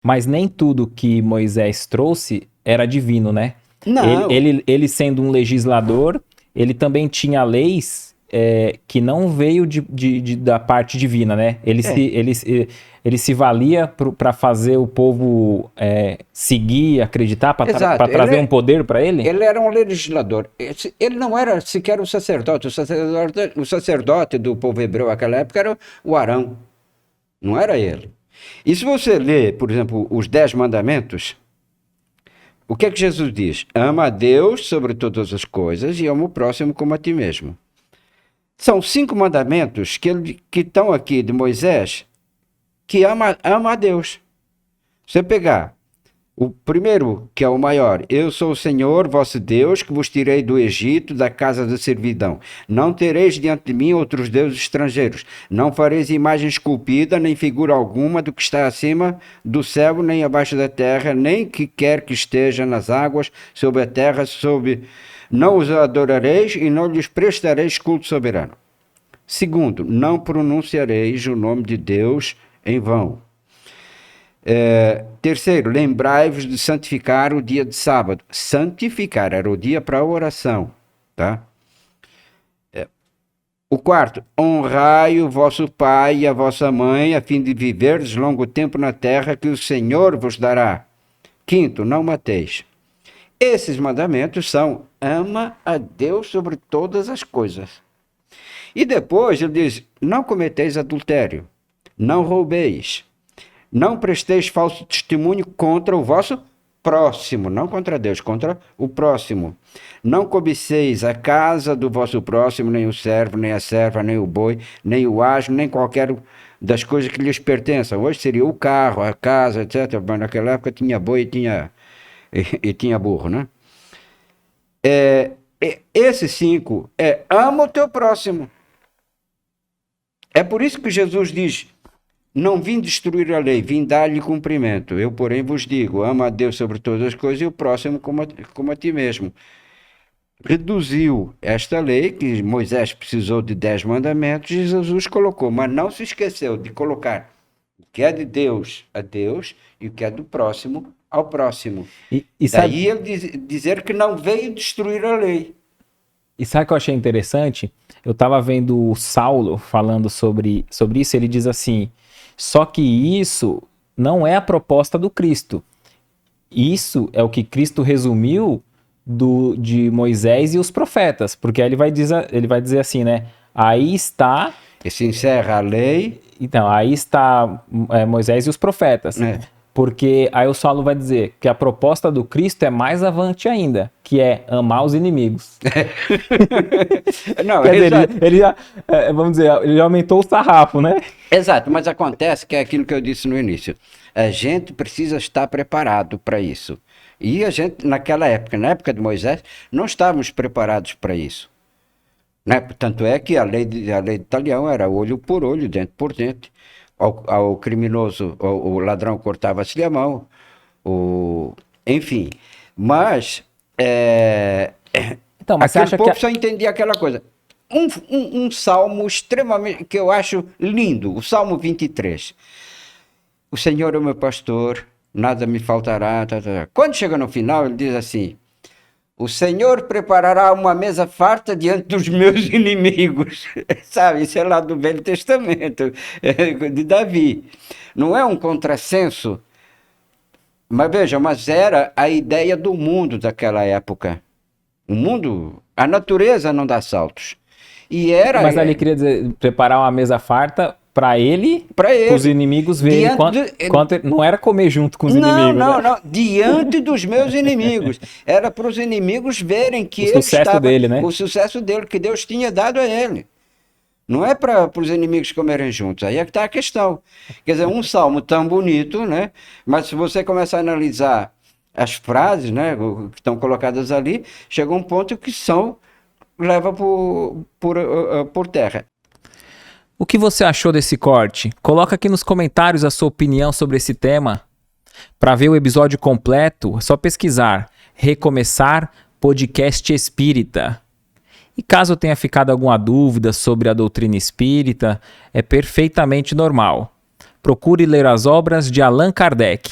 Mas nem tudo que Moisés trouxe era divino, né? Não, Ele sendo um legislador, ele também tinha leis que não veio da parte divina, né? é, Ele se valia para fazer o povo seguir, acreditar, para exato. trazer um poder para ele? Ele era um legislador. Ele não era sequer um sacerdote. O sacerdote do povo hebreu naquela época era o Arão, não era ele. E se você lê, por exemplo, os 10 mandamentos, o que é que Jesus diz? Ama a Deus sobre todas as coisas e ama o próximo como a ti mesmo. São 5 mandamentos que estão aqui de Moisés, que ama a Deus. Você pegar o primeiro, que é o maior: eu sou o Senhor, vosso Deus, que vos tirei do Egito, da casa da servidão. Não tereis diante de mim outros deuses estrangeiros. Não fareis imagem esculpida, nem figura alguma do que está acima do céu, nem abaixo da terra, nem que quer que esteja nas águas, sobre a terra, não os adorareis e não lhes prestareis culto soberano. Segundo, não pronunciareis o nome de Deus em vão. Terceiro, lembrai-vos de santificar o dia de sábado. Santificar era o dia para a oração, tá? O quarto, honrai o vosso pai e a vossa mãe, a fim de viverdes longo tempo na terra que o Senhor vos dará. Quinto, não mateis. Esses mandamentos são: ama a Deus sobre todas as coisas. E depois ele diz: não cometeis adultério, não roubeis, não presteis falso testemunho contra o vosso próximo, não contra Deus, contra o próximo. Não cobiceis a casa do vosso próximo, nem o servo, nem a serva, nem o boi, nem o asno, nem qualquer das coisas que lhes pertençam. Hoje seria o carro, a casa, etc. Mas naquela época tinha boi e tinha burro, né? Esses 5 ama o teu próximo. É por isso que Jesus diz: não vim destruir a lei, vim dar-lhe cumprimento. Eu, porém, vos digo: ama a Deus sobre todas as coisas e o próximo como a ti mesmo. Reduziu esta lei, que Moisés precisou de 10 mandamentos, e Jesus colocou, mas não se esqueceu de colocar o que é de Deus a Deus e o que é do próximo ao próximo. Daí ele dizer que não veio destruir a lei. E sabe o que eu achei interessante? Eu estava vendo o Saulo falando sobre isso, ele diz assim: só que isso não é a proposta do Cristo. Isso é o que Cristo resumiu de Moisés e os profetas. Porque aí ele vai dizer assim, né? Aí está... E se encerra a lei... Então, aí está Moisés e os profetas. Porque aí o Saulo vai dizer que a proposta do Cristo é mais avante ainda, que é amar os inimigos. Não, quer dizer, ele já, vamos dizer, ele já aumentou o sarrafo, né? Exato, mas acontece que é aquilo que eu disse no início. A gente precisa estar preparado para isso. E a gente, naquela época, na época de Moisés, não estávamos preparados para isso. Né? Tanto é que a lei de Italião era olho por olho, dente por dente. Ao criminoso, o ladrão cortava-se a mão, enfim. Mas, então, mas aquele povo só entendia aquela coisa. Um salmo extremamente, que eu acho lindo, o Salmo 23. O Senhor é o meu pastor, nada me faltará. Quando chega no final, ele diz assim: o Senhor preparará uma mesa farta diante dos meus inimigos. Sabe, isso é lá do Velho Testamento, de Davi. Não é um contrassenso, mas veja, mas era a ideia do mundo daquela época. O mundo, a natureza não dá saltos. E era... Mas ali queria dizer, preparar uma mesa farta para ele, para os inimigos verem quanto não era comer junto com os inimigos. Não, diante dos meus inimigos. Era para os inimigos verem que o sucesso dele, né? O sucesso dele, que Deus tinha dado a ele. Não é para os inimigos comerem juntos. Aí é que está a questão. Quer dizer, um salmo tão bonito, né? Mas se você começar a analisar as frases, né, que estão colocadas ali, chega um ponto que leva por terra. O que você achou desse corte? Coloca aqui nos comentários a sua opinião sobre esse tema. Para ver o episódio completo, é só pesquisar Recomeçar Podcast Espírita. E caso tenha ficado alguma dúvida sobre a doutrina espírita, é perfeitamente normal. Procure ler as obras de Allan Kardec.